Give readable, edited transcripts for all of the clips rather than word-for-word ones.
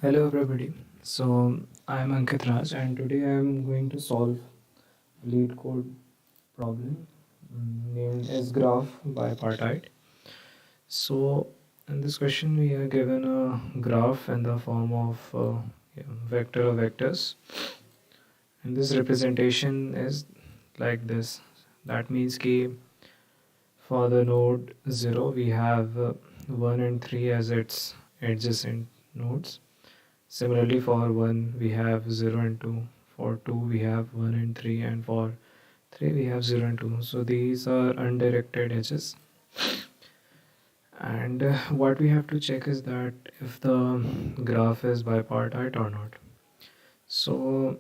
Hello everybody. So I'm Ankit Raj and today I'm going to solve LeetCode problem named as Graph Bipartite. So in this question we are given a graph in the form of vector or vectors, and this representation is like this. That means कि for the node 0 we have 1 and 3 as its adjacent nodes. Similarly, for 1 we have 0 and 2, for 2 we have 1 and 3, and for 3 we have 0 and 2. So these are undirected edges. And what we have to check is that if the graph is bipartite or not. So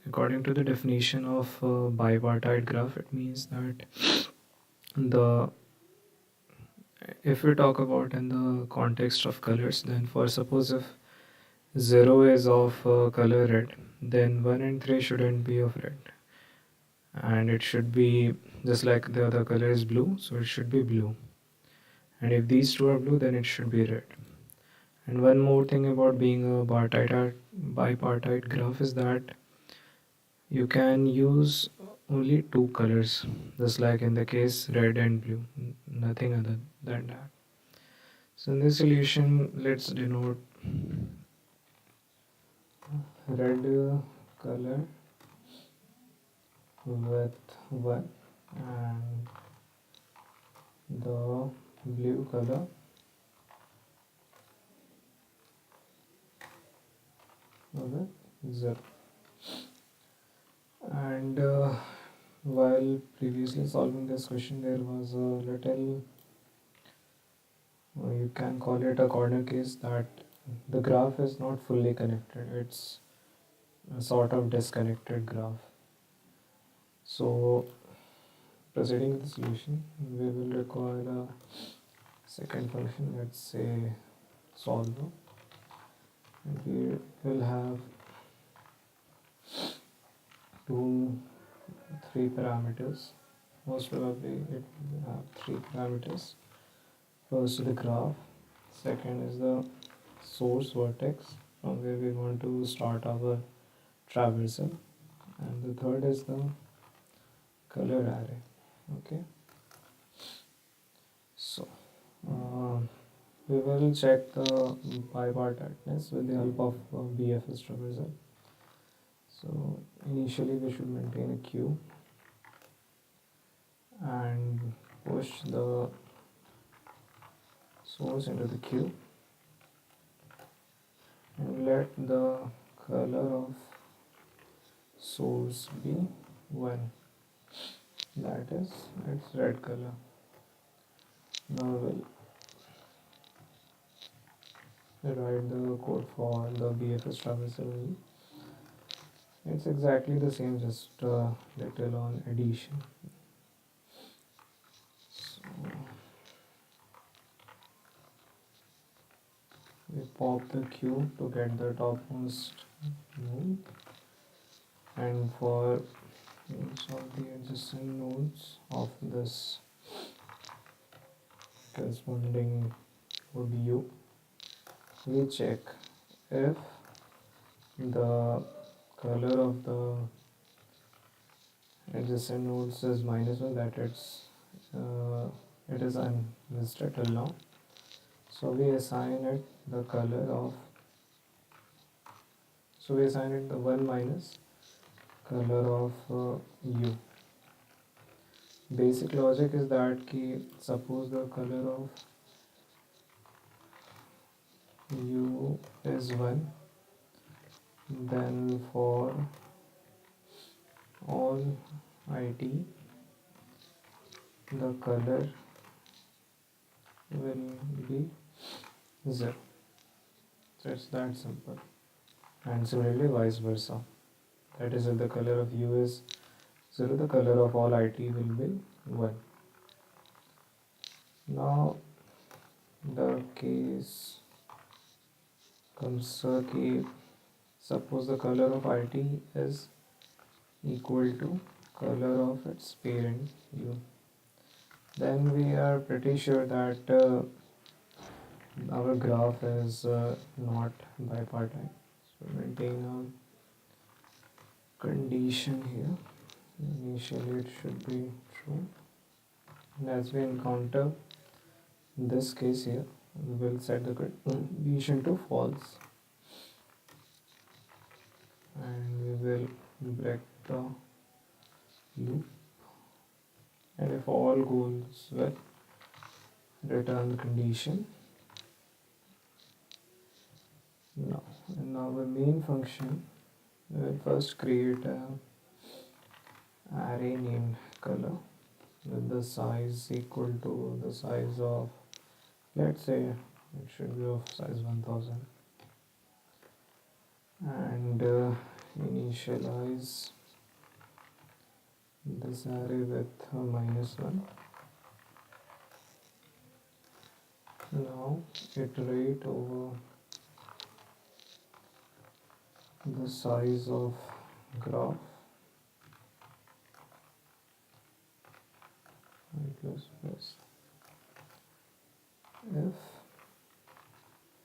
according to the definition of bipartite graph, it means that the if we talk about in the context of colors, then for suppose if 0 is of color red, then 1 and 3 shouldn't be of red, and it should be just like the other color is blue, so it should be blue. And if these two are blue, then it should be red. And one more thing about being a bipartite graph is that you can use only two colors, just like in the case red and blue, nothing other than that. So in this solution, let's denote red color with 1 and the blue color with 0. And while previously solving this question, there was a little, you can call it a corner case, that the graph is not fully connected, it's a sort of disconnected graph. So proceeding with the solution, we will require a second function, let's say solver, and we will have two, three parameters. Most probably it will have three parameters. First, the graph. Second is the source vertex from where we want to start our traversal. And the third is the color array. Okay. So we will check the bipartiteness with the help of BFS traversal. So initially we should maintain a queue and push the source into the queue and let the color of source be 1, that is its red color. Now we'll write the code for the BFS traversal. It's exactly the same, just a little on addition. So we pop the queue to get the topmost node, and for each of the adjacent nodes of this corresponding would U, we check if the color of the adjacent nodes is -1, that it is unlisted till now. So we assign it the color of, so we assign it the 1 minus color of U. Basic logic is that ki suppose the color of U is 1, then for all IT the color will be 0. So it's that simple. And similarly vice versa, that is if the color of U is 0, the color of all IT will be 1. Now the case comes कि suppose the color of IT is equal to color of its parent U, then we are pretty sure that our graph is not bipartite. So maintain a condition here. Initially it should be true. And as we encounter this case here, we will set the condition to false, and we will break the loop, and if all goes well, return the condition. Now in our main function, we will first create a array named color with the size equal to the size of, let's say it should be of size 1000, and initialize this array with -1. Now iterate over the size of graph plus plus if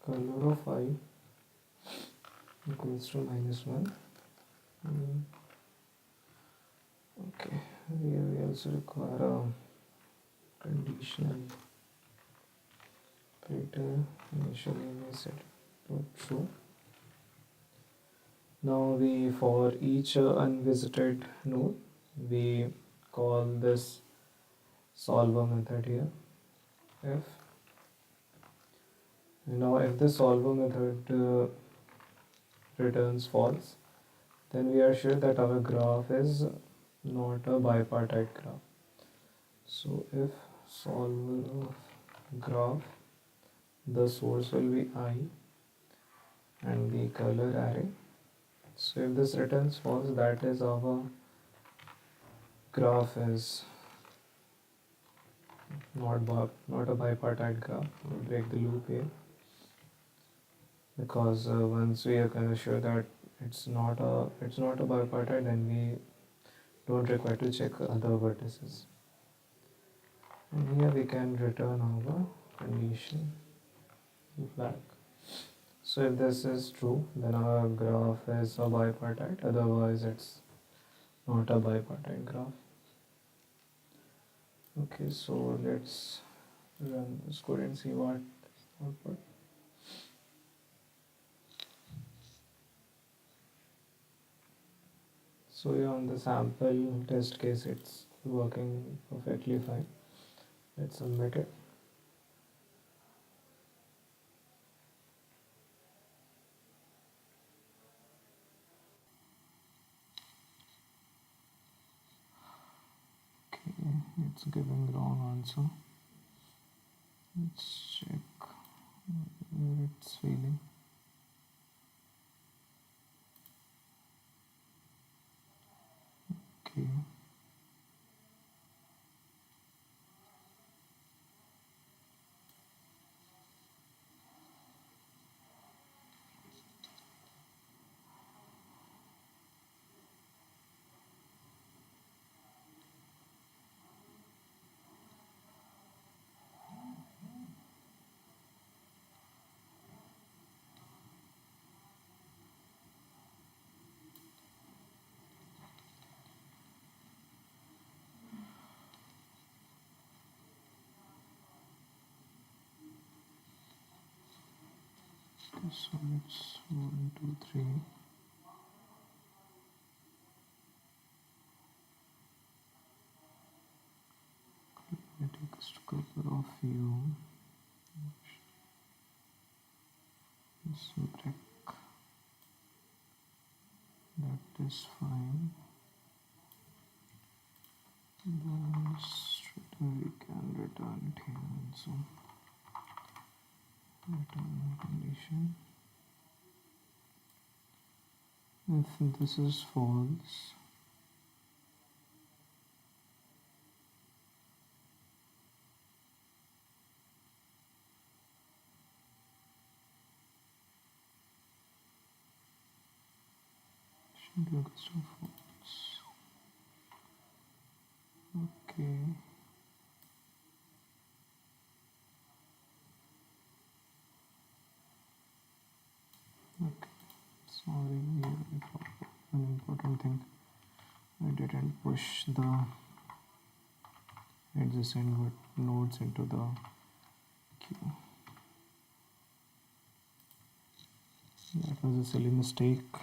color of I equals to -1. Okay, we also require a conditional operator. Initially we set it to true. Now for each unvisited node, we call this solver method here. If the solver method returns false, then we are sure that our graph is not a bipartite graph. So if solver of graph, the source will be I and the color array. So if this returns false, that is our graph is not a bipartite graph. We'll break the loop here, because once we are kind of sure that it's not a bipartite, then we don't require to check other vertices. And here we can return our condition flag. So if this is true, then our graph is a bipartite, otherwise it's not a bipartite graph. Okay, so let's run this code and see what output. So yeah, on the sample test case, it's working perfectly fine. Let's submit it. Okay, it's giving wrong answer. Let's check where it's failing. Okay. So it's 1, 2, 3. It takes a couple of you. This break. That is fine. Then straight away we can return it here also. Return condition. If this is false, should look so false. Okay. Sorry, I forgot an important thing. I didn't push the adjacent nodes into the queue. That was a silly mistake.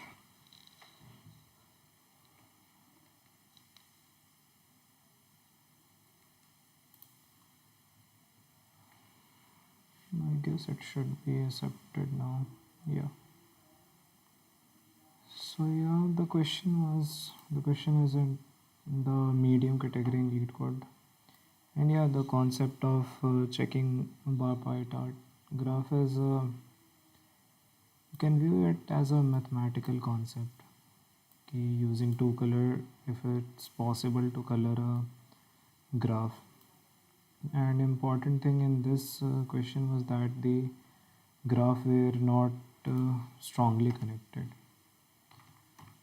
I guess it should be accepted now. Yeah. So yeah, the question is in the medium category in LeetCode. And yeah, the concept of checking bipartite graph is you can view it as a mathematical concept. Using two color, if it's possible to color a graph. And important thing in this question was that the graph were not strongly connected.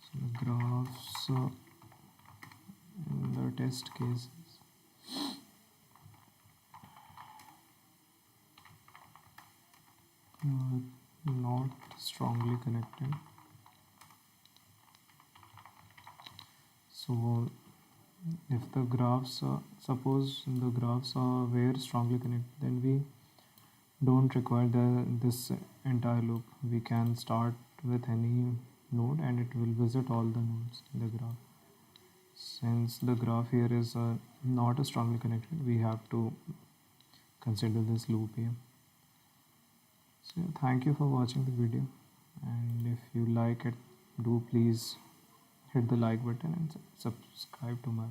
So the graphs in the test cases not strongly connected. So if the graphs suppose the graphs were strongly connected, then we don't require this entire loop. We can start with any node and it will visit all the nodes in the graph. Since the graph here is not strongly connected, we have to consider this loop here. So thank you for watching the video, and if you like it, do please hit the like button and subscribe to my